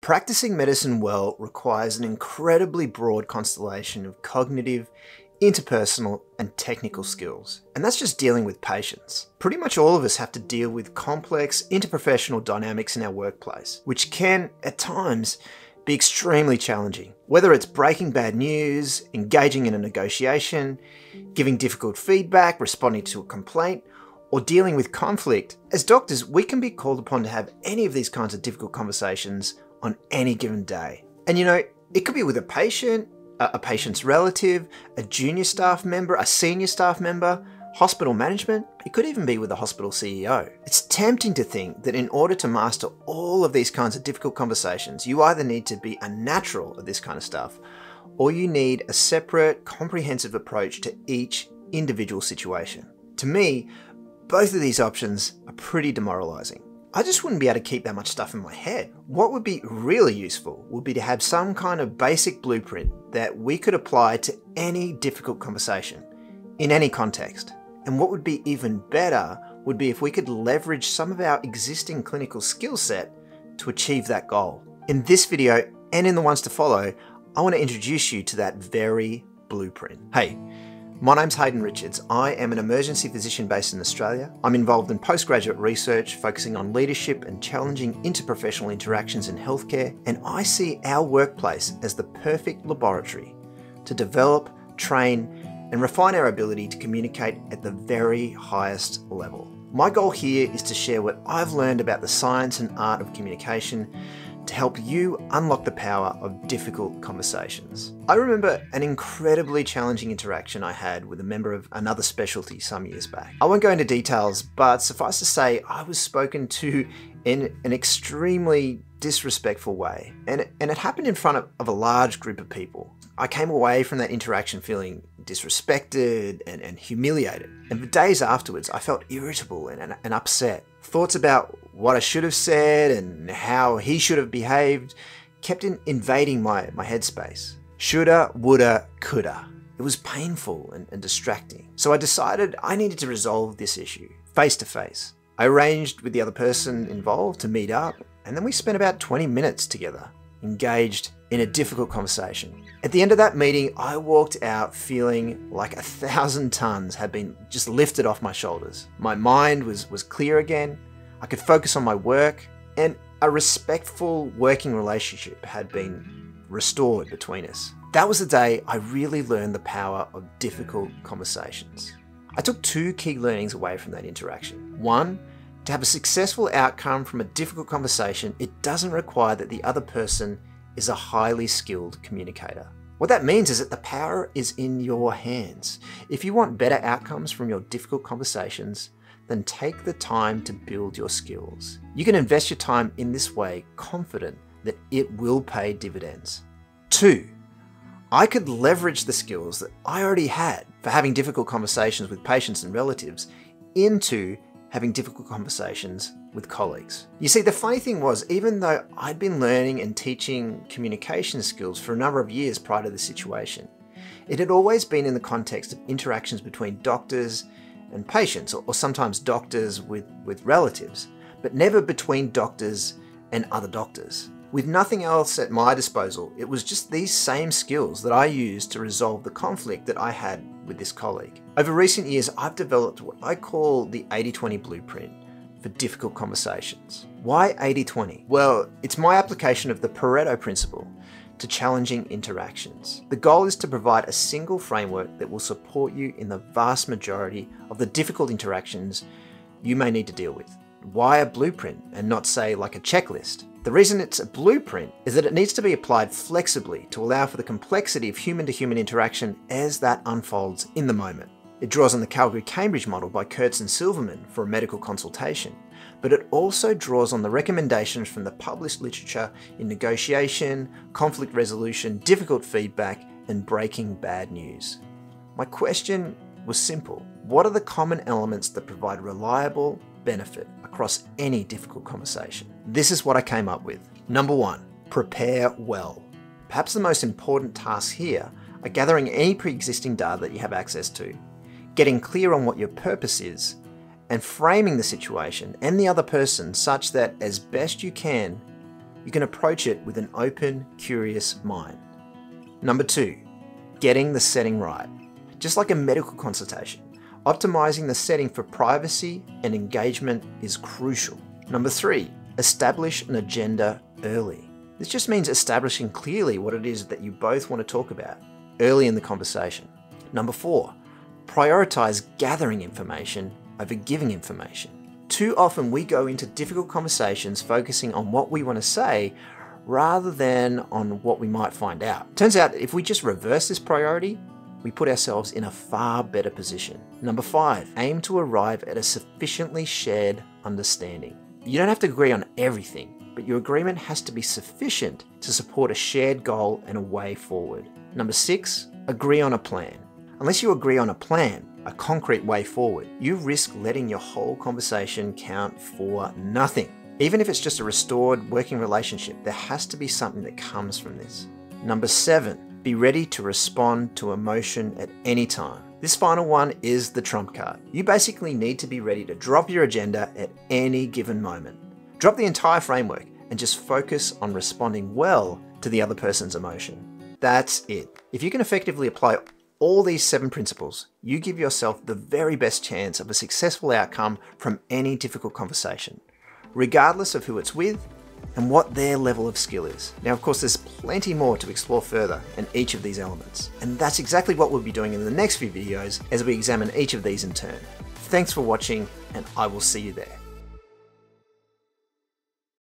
Practicing medicine well requires an incredibly broad constellation of cognitive, interpersonal, and technical skills. And that's just dealing with patients. Pretty much all of us have to deal with complex interprofessional dynamics in our workplace, which can, at times, be extremely challenging. Whether it's breaking bad news, engaging in a negotiation, giving difficult feedback, responding to a complaint, or dealing with conflict, as doctors, we can be called upon to have any of these kinds of difficult conversations on any given day. And it could be with a patient, a patient's relative, a junior staff member, a senior staff member, hospital management. It could even be with the hospital CEO. It's tempting to think that in order to master all of these kinds of difficult conversations, you either need to be a natural at this kind of stuff, or you need a separate, comprehensive approach to each individual situation. To me, both of these options are pretty demoralizing. I just wouldn't be able to keep that much stuff in my head. What would be really useful would be to have some kind of basic blueprint that we could apply to any difficult conversation, in any context. And what would be even better would be if we could leverage some of our existing clinical skill set to achieve that goal. In this video, and in the ones to follow, I want to introduce you to that very blueprint. Hey, my name's Hayden Richards. I am an emergency physician based in Australia. I'm involved in postgraduate research focusing on leadership and challenging interprofessional interactions in healthcare, and I see our workplace as the perfect laboratory to develop, train, and refine our ability to communicate at the very highest level. My goal here is to share what I've learned about the science and art of communication to help you unlock the power of difficult conversations. I remember an incredibly challenging interaction I had with a member of another specialty some years back. I won't go into details, but suffice to say, I was spoken to in an extremely disrespectful way. And it happened in front of a large group of people. I came away from that interaction feeling disrespected and humiliated. And for days afterwards, I felt irritable and upset. Thoughts about what I should have said and how he should have behaved kept invading my headspace. Shoulda, woulda, coulda. It was painful and distracting. So I decided I needed to resolve this issue face to face. I arranged with the other person involved to meet up, and then we spent about 20 minutes together, engaged in a difficult conversation. At the end of that meeting, I walked out feeling like 1,000 tons had been just lifted off my shoulders. My mind was clear again. I could focus on my work, and a respectful working relationship had been restored between us. That was the day I really learned the power of difficult conversations. I took two key learnings away from that interaction. One, to have a successful outcome from a difficult conversation, it doesn't require that the other person is a highly skilled communicator. What that means is that the power is in your hands. If you want better outcomes from your difficult conversations, then take the time to build your skills. You can invest your time in this way, confident that it will pay dividends. Two, I could leverage the skills that I already had for having difficult conversations with patients and relatives into having difficult conversations with colleagues. You see, the funny thing was, even though I'd been learning and teaching communication skills for a number of years prior to the situation, it had always been in the context of interactions between doctors and patients, or sometimes doctors with relatives, but never between doctors and other doctors. With nothing else at my disposal, it was just these same skills that I used to resolve the conflict that I had with this colleague. Over recent years, I've developed what I call the 80-20 blueprint for difficult conversations. Why 80-20? Well, it's my application of the PARETTO principle to challenging interactions. The goal is to provide a single framework that will support you in the vast majority of the difficult interactions you may need to deal with. Why a blueprint and not, say, like a checklist? The reason it's a blueprint is that it needs to be applied flexibly to allow for the complexity of human-to-human interaction as that unfolds in the moment. It draws on the Calgary-Cambridge model by Kurtz and Silverman for a medical consultation, but it also draws on the recommendations from the published literature in negotiation, conflict resolution, difficult feedback, and breaking bad news. My question was simple. What are the common elements that provide reliable benefit across any difficult conversation? This is what I came up with. Number one, prepare well. Perhaps the most important tasks here are gathering any pre-existing data that you have access to, getting clear on what your purpose is, and framing the situation and the other person such that, as best you can, you can approach it with an open, curious mind. Number 2, getting the setting right. Just like a medical consultation, optimizing the setting for privacy and engagement is crucial. Number 3, establish an agenda early. This just means establishing clearly what it is that you both want to talk about early in the conversation. Number 4, prioritize gathering information over giving information. Too often we go into difficult conversations focusing on what we want to say rather than on what we might find out. Turns out if we just reverse this priority, we put ourselves in a far better position. Number 5, aim to arrive at a sufficiently shared understanding. You don't have to agree on everything, but your agreement has to be sufficient to support a shared goal and a way forward. Number 6, agree on a plan. Unless you agree on a plan, a concrete way forward, you risk letting your whole conversation count for nothing. Even if it's just a restored working relationship, there has to be something that comes from this. Number 7, be ready to respond to emotion at any time. This final one is the trump card. You basically need to be ready to drop your agenda at any given moment. Drop the entire framework and just focus on responding well to the other person's emotion. That's it. If you can effectively apply all these 7 principles, you give yourself the very best chance of a successful outcome from any difficult conversation, regardless of who it's with and what their level of skill is. Now, of course, there's plenty more to explore further in each of these elements, and that's exactly what we'll be doing in the next few videos as we examine each of these in turn. Thanks for watching, and I will see you there.